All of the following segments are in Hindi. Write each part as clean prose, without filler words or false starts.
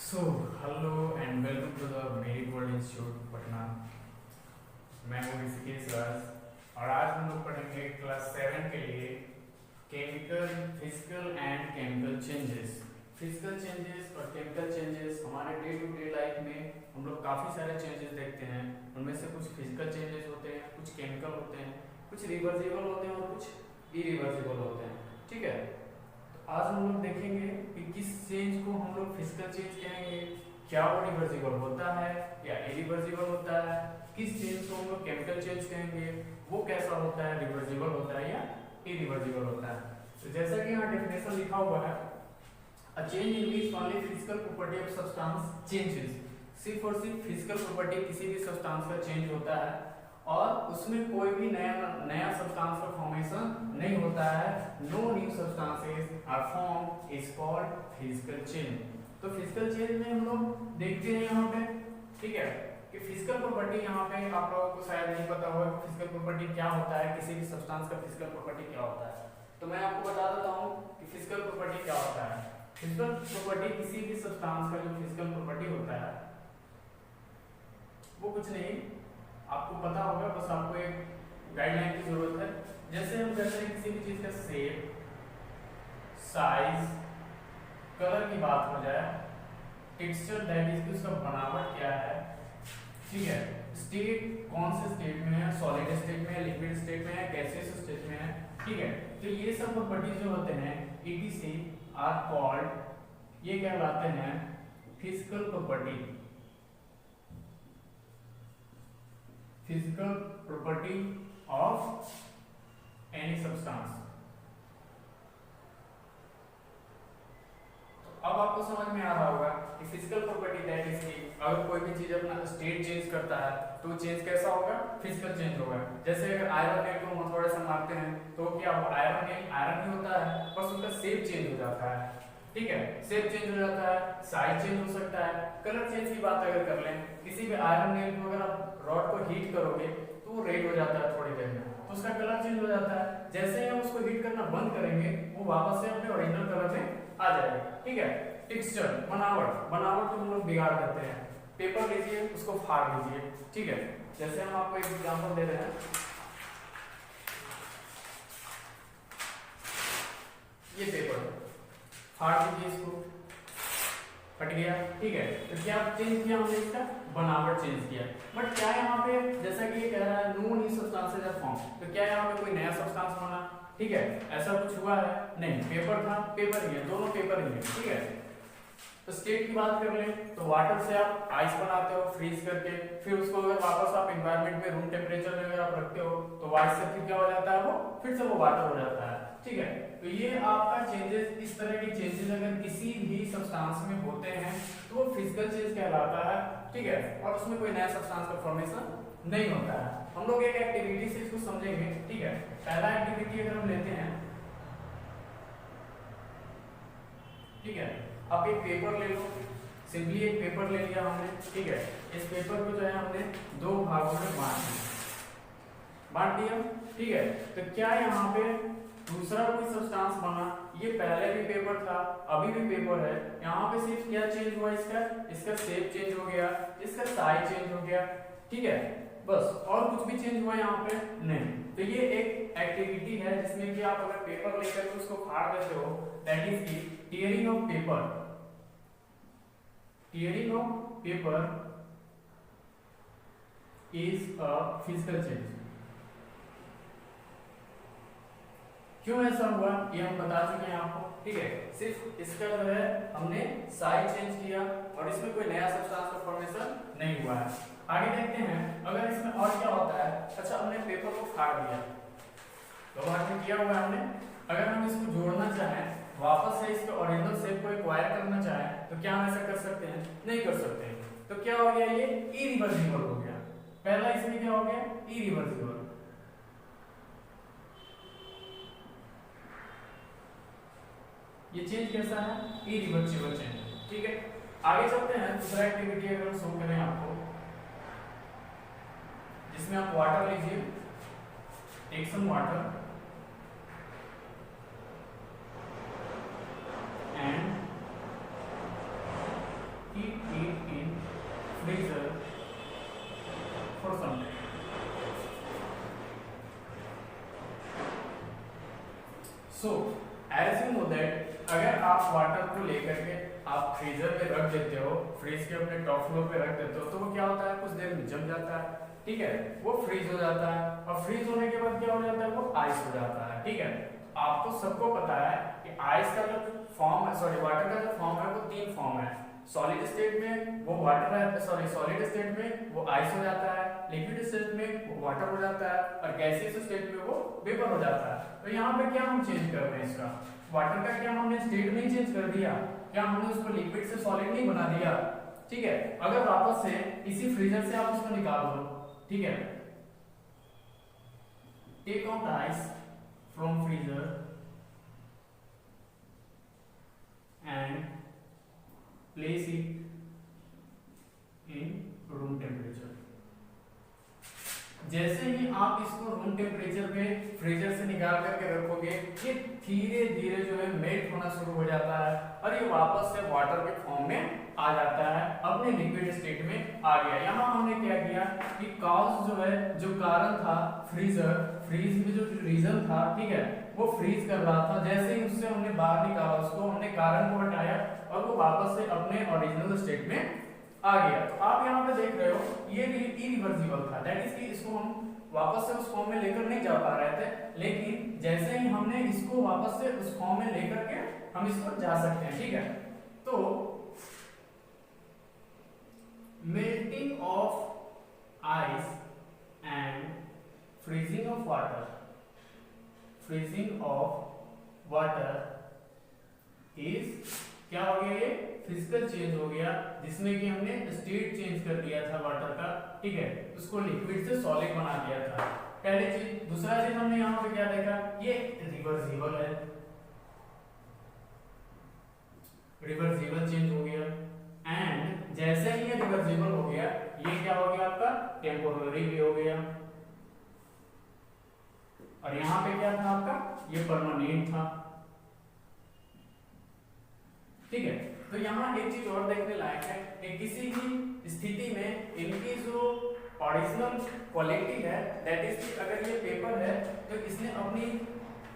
So hello and welcome to the Merit World Institute Patna. मैं हूँ ऋषिकेश राज और आज हम लोग पढ़ेंगे क्लास 7 के लिए chemical physical and chemical changes. Physical changes और केमिकल चेंजेस हमारे डे टू डे लाइफ में हम लोग काफ़ी सारे चेंजेस देखते हैं। उनमें से कुछ फिजिकल चेंजेस होते हैं, कुछ केमिकल होते हैं, कुछ रिवर्सिबल होते हैं और कुछ इरिवर्सिबल होते हैं। ठीक है, आज हम लोग देखेंगे कि किस चेंज को हम लोग फिजिकल चेंज कहेंगे, क्या वो रिवर्सिबल होता है या इरिवर्सिबल होता है, किस चेंज को हम लोग केमिकल चेंज कहेंगे, वो कैसा होता है, रिवर्सिबल होता है या इरिवर्सिबल होता है। तो जैसा कि यहाँ डेफिनेशन लिखा हुआ है, a change in which only physical property of substance changes. सिर्फ और सिर्फ फिजिकल प्रॉपर्टी किसी भी सब्सटेंस का चेंज होता है और उसमें कोई भी नया सब्सटेंस का फॉर्मेशन नहीं होता है। No new substances are form is called physical change. तो फिजिकल चेंज में हम लोग देखते हैं यहाँ पे, ठीक है, कि फिजिकल प्रॉपर्टी यहाँ पे आप लोगों को शायद नहीं पता होगा कि फिजिकल प्रॉपर्टी क्या होता है, किसी भी सब्सटेंस का फिजिकल प्रॉपर्टी क्या होता है। तो मैं आपको बता देता हूँ कि फिजिकल प्रॉपर्टी क्या होता है। फिजिकल प्रॉपर्टी किसी भी सब्सटेंस का जो फिजिकल प्रॉपर्टी होता है वो कुछ नहीं, आपको पता होगा, बस आपको एक गाइडलाइन की जरूरत है। जैसे हम कहते हैं किसी भी चीज का शेप, साइज, कलर की बात हो जाए, टेक्सचर दैट इज उसका बनावट क्या है, ठीक है, स्टेट कौन से स्टेट में है, सॉलिड स्टेट में है, लिक्विड स्टेट में है, गैसियस स्टेट में है, ठीक है। तो ये सब प्रॉपर्टीज जो होते हैं ETC आर कॉल्ड, ये क्या कहलाते हैं, physical property. Physical property of any substance. अब आपको समझ में आ रहा होगा कि फिजिकल प्रॉपर्टी दैट इज की अगर कोई भी चीज अपना स्टेट चेंज करता है तो चेंज कैसा होगा, फिजिकल चेंज होगा। जैसे अगर आयरन नेल को हम थोड़ा सा मारते हैं तो क्या होगा, आयरन नेल आयरन ही होता है, बस उसका शेप चेंज हो जाता है, ठीक है, शेप चेंज हो जाता है, साइज चेंज हो सकता है। कलर चेंज की बात अगर कर लें, किसी भी आयरन नेल को अगर आप रॉड को हीट करोगे तो वो रेड हो जाता है थोड़ी देर में, तो उसका कलर चेंज हो जाता है। जैसे ही हम उसको हीट करना बंद करेंगे वो वापस से अपने ओरिजिनल कलर में आ जाएगा, ठीक है। टेक्सचर, बनावट को हम लोग बिगाड़ देते हैं। पेपर लीजिए, उसको फाड़ लीजिए, ठीक है। जैसे हम आपको एक एग्जांपल दे रहे हैं, ये पेपर फाड़ दीजिए, इसको फट गया, ठीक है। तो क्या चेंज किया हमने, इसका बनावट चेंज किया। बट क्या यहाँ पे, जैसा कि ये कह रहा है no new substances are form, तो क्या यहाँ पे कोई नया सब्सटेंस बना, ठीक है, ऐसा कुछ हुआ है नहीं। पेपर था, पेपर ही है, दोनों पेपर ही है, ठीक है। तो स्टेट की बात कर लें तो वाटर से आप आइस बनाते हो फ्रीज करके, फिर उसको अगर वापस आप एनवायरनमेंट में रूम टेम्परेचर में अगर आप रखते हो तो आइस से फिर क्या हो जाता है, वो फिर से वो वाटर हो जाता है, ठीक है। तो ये आपका चेंजेस, इस तरह के चेंजेस अगर किसी भी सब्सटेंस में होते हैं तो वो फिजिकल चेंज कहलाता है, ठीक है, और उसमें कोई नया सब्सटेंस का फॉर्मेशन नहीं होता है। हम लोग एक एक्टिविटी से इसको समझेंगे, ठीक है। पहला एक्टिविटी अगर हम लेते हैं, ठीक है, आप एक पेपर ले लो, सिंपली एक पेपर ले लिया हमने, ठीक है। इस पेपर को जो है हमने दो भागों में बांट दिया, ठीक है। तो क्या यहाँ पे दूसरा कोई सब्सटेंस बना, ये पहले भी पेपर था, अभी भी पेपर है, यहाँ पे सिर्फ क्या चेंज हुआ, इसका शेप चेंज हो गया, इसका साइज चेंज हो गया, ठीक है, बस, और कुछ भी चेंज हुआ यहाँ पे नहीं। तो ये एक एक्टिविटी है जिसमें कि आप अगर पेपर लेकर के उसको फाड़ देते हो, दैट इज की tearing of paper. Tearing of paper is a physical change. क्यों ऐसा हुआ ये हम बता चुके हैं आपको, ठीक है। सिर्फ इसका जो है हमने साइज चेंज किया और इसमें कोई नया सब्सटेंस का फॉर्मेशन नहीं हुआ है। आगे देखते हैं अगर इसमें और क्या होता है। अच्छा, हमने पेपर को फाड़ दिया, तो भाग में किया हुआ है हमने, अगर हम इसको जोड़ना चाहें, वापस से इसके ओरिजिनल शेप को एक्वायर करना चाहें तो क्या हम ऐसा कर सकते हैं, नहीं कर सकते। तो क्या हो गया, ये इरिवर्सिबल हो गया। पहला इसमें क्या हो गया, इरिवर्सिबल। ये चेंज कैसा है, इरिवर्सिबल चेंज, ठीक है। आगे चलते हैं, दूसरा एक्टिविटी अगर हम शो करें आपको, जिसमें आप वाटर लीजिए, take some water and so as you know that अगर आप वाटर को लेकर के आप फ्रीजर में रख देते हो, फ्रीज के अपने टॉप फ्लोर पे रख देते हो, तो वो क्या होता है, कुछ देर में जम जाता है, ठीक है, वो फ्रीज हो जाता है, और फ्रीज होने के बाद क्या हो जाता है, वो आइस हो जाता है, ठीक है। आपको सबको पता है कि आइस का जो फॉर्म है, सॉरी वाटर का जो फॉर्म है वो तीन फॉर्म है। सॉलिड स्टेट में वो वाटर है, सॉरी सॉलिड स्टेट में वो आइस हो जाता है, लिक्विड स्टेट में वो वाटर हो जाता है, और गैसियस स्टेट में वो वेपर हो जाता है। तो यहाँ पे क्या हम चेंज कर रहे हैं, इसका वाटर का क्या हमने स्टेट नहीं चेंज कर दिया, क्या हमने उसको लिक्विड से सॉलिड नहीं बना दिया, ठीक है। अगर वापस से इसी फ्रीजर से आप उसको निकाल दो, ठीक है, take out ice from freezer and place it in room temperature. जैसे ही आप इसको रूम टेम्परेचर पे फ्रीजर से निकाल करके रखोगे, ये धीरे धीरे जो है मेल्ट होना शुरू हो जाता है, और ये वापस से वाटर के फॉर्म में आ जाता है, अपने लिक्विड स्टेट में आ गया। यहाँ हमने क्या किया कि कॉज जो है, जो कारण था फ्रीज में जो रीजन था, ठीक है, वो फ्रीज कर रहा था, जैसे ही उससे हमने बाहर निकाला, उसको हमने कारण को हटाया और वो वापस से अपने ओरिजिनल स्टेट में आ गया। तो आप यहाँ पे देख रहे हो ये इरिवर्सिबल था, दैट इज कि इसको हम वापस से उस फॉर्म में लेकर नहीं जा पा रहे थे, लेकिन जैसे ही हमने इसको वापस से उस फॉर्म में लेकर के हम इसको जा सकते हैं, ठीक है। तो melting of ice and freezing of water, freezing of water is क्या हो गया, ये फिजिकल चेंज हो गया, जिसमें कि हमने स्टेट चेंज कर दिया था वाटर का, ठीक है, उसको लिक्विड से सॉलिड बना दिया था, पहली चीज। दूसरा चीज हमने यहाँ पे क्या देखा, ये रिवर्सिबल है, रिवर्सिबल चेंज हो गया, एंड जैसे ही ये रिवर्सिबल हो गया, ये क्या हो गया आपका, टेम्पोररी भी हो गया, और यहाँ पे क्या था आपका, ये परमानेंट था, ठीक है। तो यहाँ एक चीज और देखने लायक है कि किसी भी स्थिति में इनकी जो ओरिजिनल क्वालिटी है, दैट इज कि अगर ये पेपर है तो इसने अपनी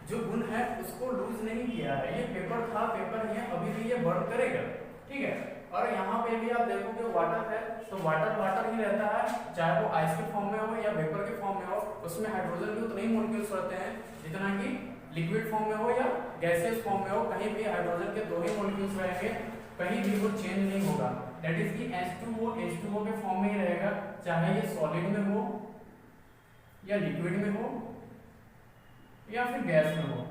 जो गुण है उसको लूज नहीं किया है, ये पेपर था, पेपर है, अभी भी ये बर्न करेगा, ठीक है। और यहाँ पे भी आप देखोगे वाटर है, तो वाटर वाटर ही रहता है, चाहे वो आइस के फॉर्म में हो या वेपर के फॉर्म में हो, उसमें हाइड्रोजन के उतने ही मॉलिक्यूल्स रहते हैं जितना कि लिक्विड फॉर्म में हो या गैसियस फॉर्म में हो, कहीं भी हाइड्रोजन के दो ही मॉलिक्यूल्स रहेंगे, कहीं भी वो चेंज नहीं होगा, दैट इज कि H2O के फॉर्म में ही रहेगा, चाहे ये सॉलिड में हो या लिक्विड में हो या फिर गैस में हो,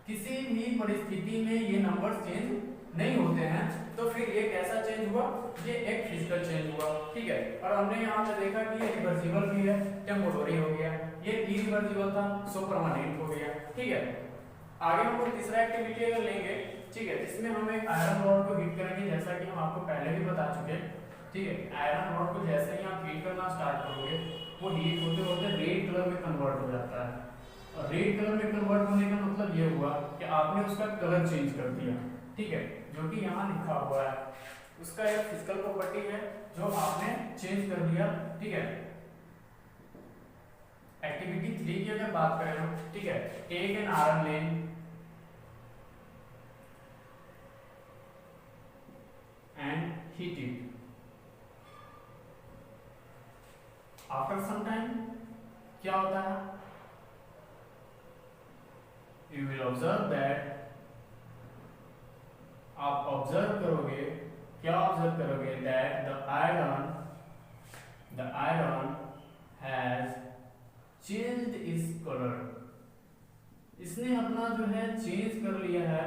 किसी भी परिस्थिति में ये नंबर चेंज नहीं होते हैं। तो फिर ये कैसा चेंज हुआ, ये एक फिजिकल चेंज हुआ, ठीक है। और हमने यहाँ पे देखा कि ये रिवर्सिबल भी है, टेम्पोररी हो गया, ये इरिवर्सिबल था, सो परमानेंट हो गया, ठीक है। आगे हम लोग तीसरा एक्टिविटी अगर लेंगे, ठीक है, इसमें हम एक आयरन रॉड को हीट करेंगे, जैसा कि हम आपको पहले भी बता चुके हैं, ठीक है। आयरन रॉड को जैसे ही आप हीट करना स्टार्ट करोगे, वो हीट होते होते रेड कलर में कन्वर्ट हो जाता है, और रेड कलर में कन्वर्ट होने का मतलब ये हुआ कि आपने उसका कलर चेंज कर दिया, ठीक है, जो कि यहाँ लिखा हुआ है, उसका एक फिजिकल प्रॉपर्टी है जो आपने चेंज कर दिया, ठीक है। एक्टिविटी 3 की अगर बात करें हम, ठीक है, टेक एन आयरन लेन and heat it, after some time क्या होता है, यू विल ऑब्जर्व दैट, आप ऑब्जर्व करोगे, क्या ऑब्जर्व करोगे, that the iron has changed its colour, इसने अपना जो है चेंज कर लिया है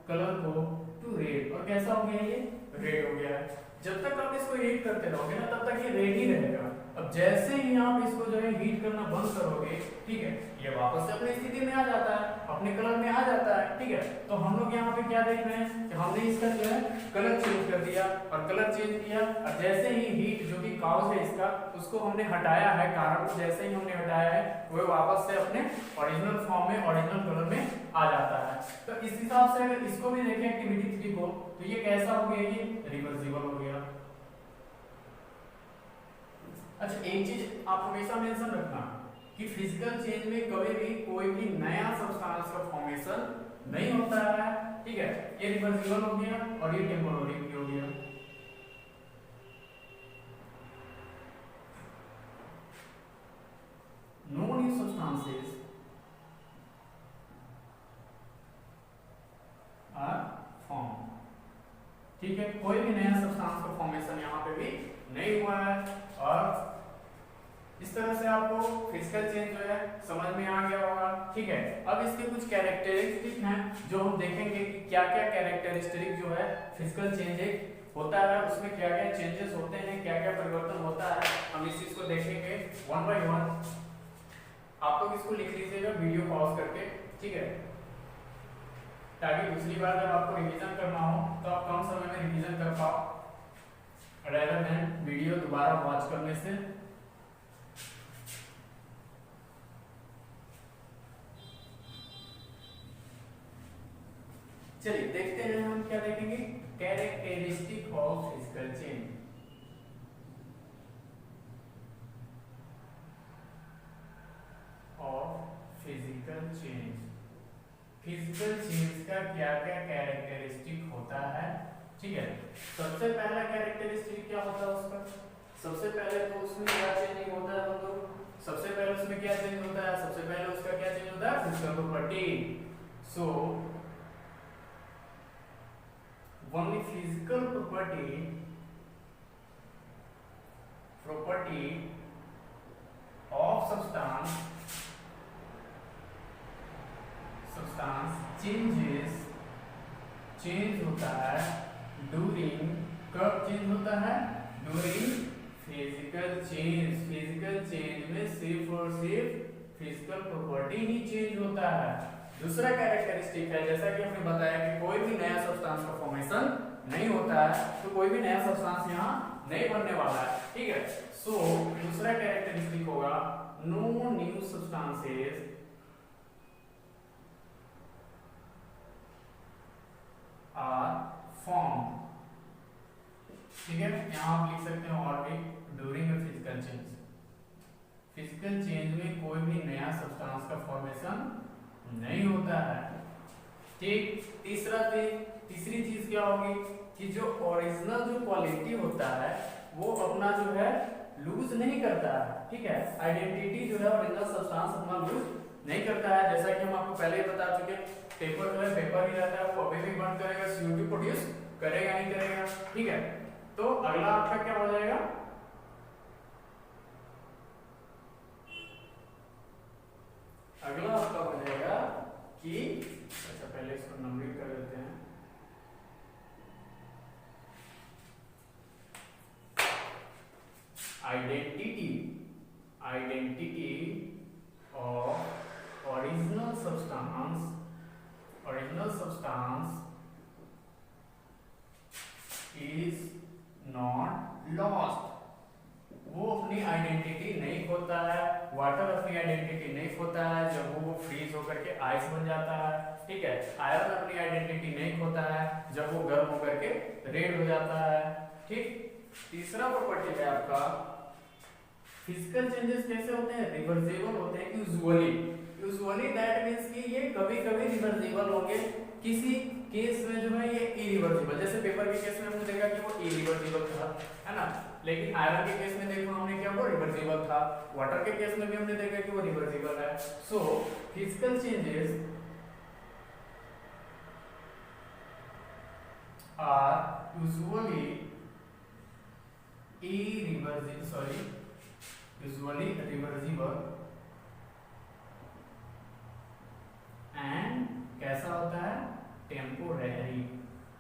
कलर को टू रेड, और कैसा हो गया, ये रेड हो गया है। जब तक आप इसको हीट करते रहोगे ना, तब तक ये रेड ही रहेगा। अब जैसे ही आप इसको जो है हीट करना बंद करोगे, ठीक है, ये वापस से अपनी स्थिति में आ जाता है, अपने कलर में आ जाता है, ठीक है। तो हम लोग यहाँ पे क्या देख रहे हैं कि हमने इसका जो है कलर चेंज कर दिया, और कलर चेंज किया, और जैसे ही हीट जो कि कॉज है इसका, उसको हमने हटाया है, कारण को जैसे ही हमने हटाया है, वो वापस से अपने ओरिजिनल फॉर्म में, ओरिजिनल कलर में आ जाता है। तो इस हिसाब से अगर इसको भी देखें एक्टिविटी 3 को, तो ये कैसा हो गया, ये रिवर्सिबल हो गया। अच्छा, एक चीज आप हमेशा मेंशन रखना कि फिजिकल चेंज में कभी भी कोई भी नया सब्सटेंस का फॉर्मेशन नहीं होता है, ठीक है। ये रिवर्सिबल हो गया और ये टेम्पोररी भी हो गया। No new substances are form, ठीक है। कोई भी नया सब्सटेंस का फॉर्मेशन यहाँ पे भी नहीं हुआ है। और इस तरह से आपको फिजिकल चेंज जो है समझ में आ गया होगा, ठीक है। अब इसके कुछ कैरेक्टरिस्टिक हैं जो हम देखेंगे कि क्या क्या कैरेक्टरिस्टिक जो है फिजिकल चेंज होता है, उसमें क्या क्या चेंजेस होते हैं, क्या क्या परिवर्तन होता है, हम इस चीज को देखेंगे वन बाय वन। आप लोग इसको लिख लीजिएगा वीडियो पॉज करके, ठीक है, ताकि दूसरी बार जब आपको रिवीजन करना हो तो आप कम समय में रिवीजन कर पाओ रेदर देन वीडियो दोबारा वॉच करने से। चलिए देखते हैं हम क्या देखेंगे, characteristic of physical change. Of physical change, physical change का क्या क्या कैरेक्टरिस्टिक होता है, ठीक है। सबसे पहला कैरेक्टरिस्टिक क्या होता है उसका, सबसे पहले तो उसमें क्या चेंज होता है मतलब, सबसे पहले उसमें क्या चेंज होता है, सबसे पहले उसका क्या चेंज होता है, physical property. So only physical property of substance change होता है during, कब चेंज होता है, during फिजिकल चेंज में सिर्फ और सिर्फ फिजिकल प्रॉपर्टी ही चेंज होता है। दूसरा कैरेक्टरिस्टिक है, जैसा कि हमने बताया कि कोई भी नया सब्सटेंस का फॉर्मेशन नहीं होता है, तो कोई भी नया सब्सटेंस यहाँ नहीं बनने वाला है, ठीक है। सो दूसरा कैरेक्टरिस्टिक होगा no new substances are form, ठीक है। यहाँ आप लिख सकते हैं और भी during physical change, physical change में कोई भी नया सब्सटेंस का फॉर्मेशन नहीं होता है, ठीक। तीसरी चीज क्या होगी कि जो ओरिजिनल जो क्वालिटी होता है वो अपना जो है लूज नहीं करता है, ठीक है। आइडेंटिटी जो है ओरिजिनल सब्सटेंस अपना लूज नहीं करता है, जैसा कि हम आपको पहले ही बता चुके, पेपर जो है पेपर ही रहता है, वो अभी भी बंद करेगा, CO2 प्रोड्यूस करेगा नहीं करेगा, ठीक है। तो अगला आपका क्या हो जाएगा, अगला आपका हो जाएगा कि, अच्छा पहले इसको नंबरिंग कर देते हैं, identity of original substance is not lost, वो अपनी आइडेंटिटी नहीं खोता है, वाटर अपनी आइडेंटिटी नहीं खोता है जब वो फ्रीज होकर के आइस बन जाता है, ठीक है। आयरन अपनी आइडेंटिटी नहीं खोता है जब वो गर्म होकर के रेड हो जाता है, ठीक। तीसरा प्रॉपर्टी है आपका, फिजिकल चेंजेस कैसे होते हैं, रिवर्सिबल होते हैं यूजुअली दैट मींस कि ये कभी-कभी रिवर्सिबल होंगे, किसी केस में जो है ये इरिवर्सिबल, जैसे पेपर के केस में हमने देखा कि वो इरिवर्सिबल था, है ना, लेकिन आयरन के केस में देखो हमने क्या वो रिवर्सिबल था, वाटर के केस में भी हमने देखा कि वो रिवर्सिबल है। So physical changes are usually reversible and कैसा होता है, टेम्पोरेरी,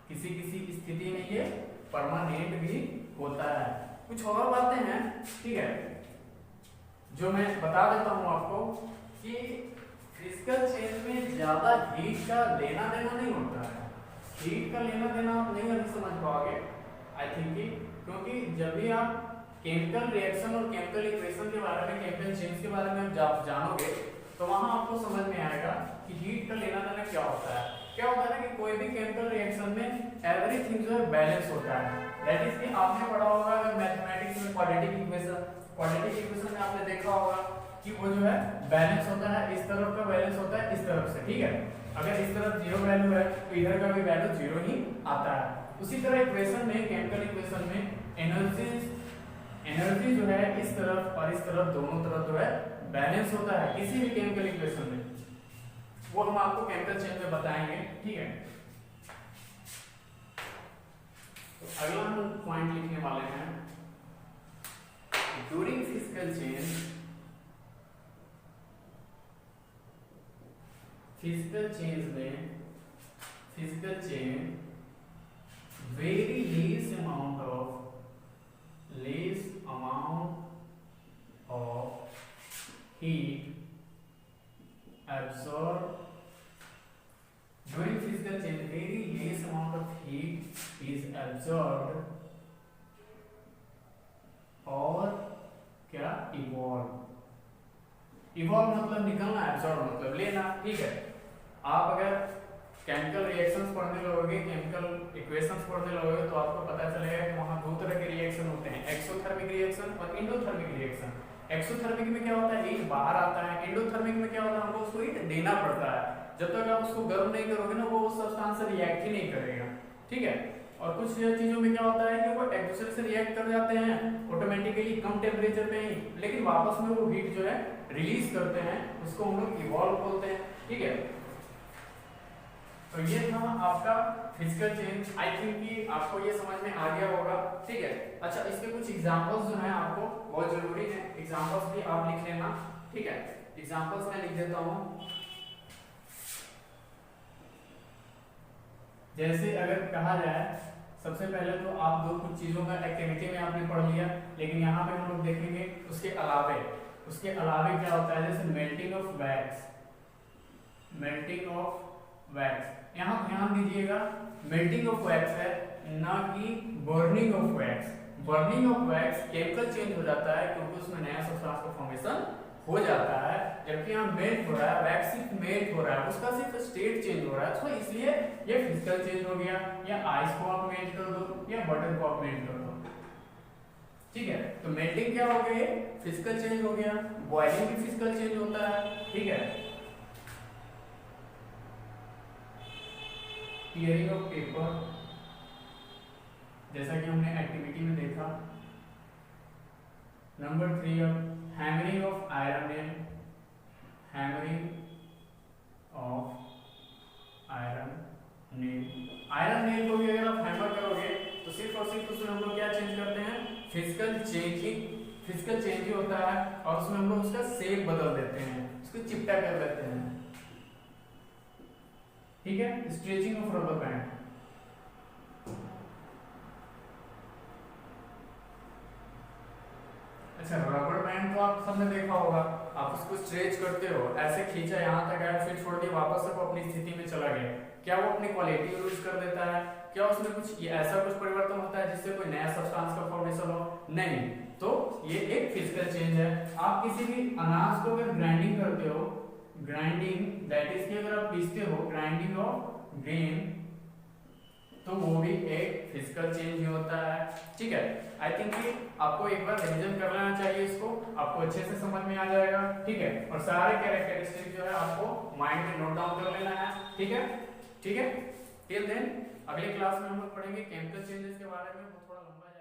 किसी स्थिति में ये परमानेंट भी होता है। कुछ और बातें हैं, ठीक है, जो मैं बता देता हूं आपको कि फिजिकल चेंज में ज्यादा हीट का लेना देना नहीं होता है, हीट का लेना देना आप नहीं अभी समझ पाओगे आई थिंक, क्योंकि जब भी आप केमिकल रिएक्शन और केमिकल इक्वेशन के बारे में, केमिकल चेंज के बारे में जानोगे तो वहां आपको समझ में आएगा कि हीट का लेना देना क्या होता है। क्या होता है कि कोई भी केमिकल रिएक्शन में एवरीथिंग जो है बैलेंस होता है, दैट इज कि आपने पढ़ा होगा मैथमेटिक्स में क्वाड्रेटिक इक्वेशन में आपने देखा होगा कि वो जो है बैलेंस होता है, इस तरफ का बैलेंस होता है इस तरफ से, ठीक है। अगर इस तरफ जीरो वैल्यू है तो इधर का भी वैल्यू जीरो ही आता है। उसी तरह इक्वेशन में, केमिकल इक्वेशन में एनर्जी जो है इस तरफ और इस तरफ दोनों तरफ जो है बैलेंस होता है किसी भी केमिकल इक्वेशन में, वो हम आपको केमिकल चेन में बताएंगे, ठीक है। तो अगला हम पॉइंट लिखने वाले हैं, during physical chain physical chain very less amount of heat absorbed during physical change, very less amount of heat is absorbed और क्या evolve मतलब निकलना, absorb मतलब लेना, ठीक है। आप अगर केमिकल रिएक्शंस पढ़ने लगोगे, केमिकल इक्वेशंस पढ़ने लगोगे तो आपको पता चलेगा कि वहां दो तरह के रिएक्शन होते हैं, एक्सोथर्मिक रिएक्शन और एंडोथर्मिक रिएक्शन। एक्सोथर्मिक में क्या होता है, हीट बाहर आता है। एंडोथर्मिक में क्या होता है, हमको उसको हीट देना पड़ता है। जब तक आप उसको गर्म नहीं करोगे ना, वो उस सब्सटेंस से रिएक्ट ही नहीं करेगा, ठीक है। और कुछ चीजों में क्या होता है कि वो एक दूसरे से रिएक्ट कर जाते हैं ऑटोमेटिकली कम टेम्परेचर पे ही, लेकिन वापस में वो हीट जो है रिलीज करते हैं, उसको हम लोग इवॉल्व बोलते हैं, ठीक है। तो ये था आपका फिजिकल चेंज। आई थिंक कि आपको ये समझ में आ गया होगा, ठीक है। अच्छा, इसके कुछ एग्जांपल्स जो हैं आपको बहुत जरूरी है, एग्जांपल्स भी आप लिख लेना, ठीक है। एग्जांपल्स मैं लिख देता हूं। जैसे अगर कहा जाए, सबसे पहले तो आप दो कुछ चीजों का एक्टिविटी में आपने पढ़ लिया, लेकिन यहाँ पे हम लोग देखेंगे उसके अलावे क्या होता है। जैसे मेल्टिंग ऑफ वैक्स, यहाँ ध्यान दीजिएगा, मेल्टिंग ऑफ वैक्स है ना कि burning of wax. Burning of wax chemical change हो जाता है क्योंकि उसमें नया सब्सटेंस का फॉर्मेशन हो जाता है, जबकि यहाँ मेल्ट हो रहा है, वैक्स सिर्फ मेल्ट हो रहा है, उसका सिर्फ स्टेट चेंज हो रहा है, तो इसलिए ये फिजिकल चेंज हो गया। या आइस को आप मेल्ट कर दो या बटर को आप मेल्ट कर दो, ठीक है। तो मेल्टिंग क्या हो गई, फिजिकल चेंज हो गया। बॉइलिंग भी फिजिकल चेंज होता है, ठीक है। टीयरिंग ऑफ पेपर, जैसा कि हमने एक्टिविटी में देखा। Number 3, hammering of iron nail, iron nail को भी अगर आप हैमर करोगे तो सिर्फ और सिर्फ उसमें हम लोग क्या चेंज करते हैं, फिजिकल चेंज ही होता है, और उसमें हम लोग उसका शेप बदल देते हैं, उसको चिपटा कर देते हैं, ठीक है। स्ट्रेचिंग ऑफ रबर बैंड, अच्छा रबर बैंड तो आप सबने देखा होगा, आप उसको स्ट्रेच करते हो, ऐसे खींचा यहाँ तक आया, फिर छोड़ दिया, वापस से वो अपनी स्थिति में चला गया। क्या वो अपनी क्वालिटी लूज कर देता है? क्या उसमें कुछ ऐसा कुछ परिवर्तन होता है जिससे कोई नया सब्सटेंस का फॉर्मेशन हो? नहीं। तो ये एक फिजिकल चेंज है। आप किसी भी अनाज को अगर ग्राइंडिंग करते हो, ग्राइंडिंग दैट इज कि अगर आप पीसते हो, ग्राइंडिंग ऑफ ग्रेन, तो वो भी एक फिजिकल चेंज ही होता है, ठीक है। आई थिंक कि आपको एक बार रिवीजन कर लेना चाहिए, इसको आपको अच्छे से समझ में आ जाएगा, ठीक है। और सारे कैरेक्टरिस्टिक जो है आपको माइंड में नोट डाउन कर लेना है, ठीक है, ठीक है। टिल देन अगले क्लास में हम लोग पढ़ेंगे केमिकल चेंजेस के बारे में, वो थोड़ा लंबा है।